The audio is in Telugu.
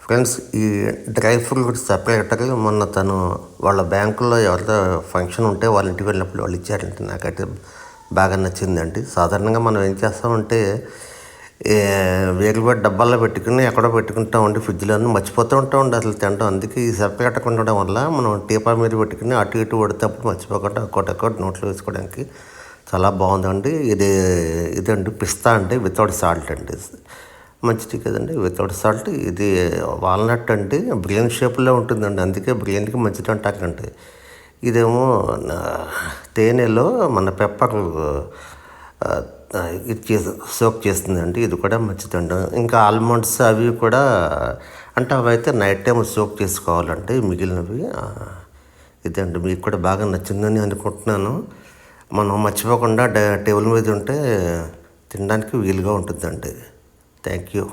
ఫ్రెండ్స్, ఈ డ్రై ఫ్రూట్స్ సపరేటర్ మొన్న తను వాళ్ళ బ్యాంకులో ఎవరితో ఫంక్షన్ ఉంటే వాళ్ళ ఇంటికి వెళ్ళినప్పుడు వాళ్ళు ఇచ్చారంటే నాకైతే బాగా నచ్చిందండి. సాధారణంగా మనం ఏం చేస్తామంటే వేరువేరు డబ్బాల్లో పెట్టుకుని ఎక్కడో పెట్టుకుంటామండి, ఫ్రిడ్జ్లోనే మర్చిపోతూ ఉంటామండి అసలు తినడం. అందుకే ఈ సపరేటర్ ఉండడం వల్ల మనం టీపా మీద పెట్టుకుని అటు ఇటు పడితేప్పుడు మర్చిపోకుండా ఒక్కొక్కటి నోట్లో వేసుకోవడానికి చాలా బాగుందండి. ఇదండి పిస్తా అండి, వితౌట్ సాల్ట్ అండి. మంచిది కదండి, వితౌట్ సాల్ట్. ఇది వాల్నట్ అండి, బ్రెయిన్ షేప్లో ఉంటుందండి, అందుకే బ్రెయిన్కి మంచిది అంటాకండి. ఇదేమో తేనెలో మన పెప్పర్ ఇది సోక్ చేస్తుందండి, ఇది కూడా మంచిదండి. ఇంకా ఆల్మండ్స్ అవి కూడా అంటే అవి అయితే నైట్ టైం సోక్ చేసుకోవాలండి, మిగిలినవి. ఇదండి, మీకు కూడా బాగా నచ్చిందని అనుకుంటున్నాను. మనం మర్చిపోకుండా టేబుల్ మీద ఉంటే తినడానికి వీలుగా ఉంటుందండి. Thank you.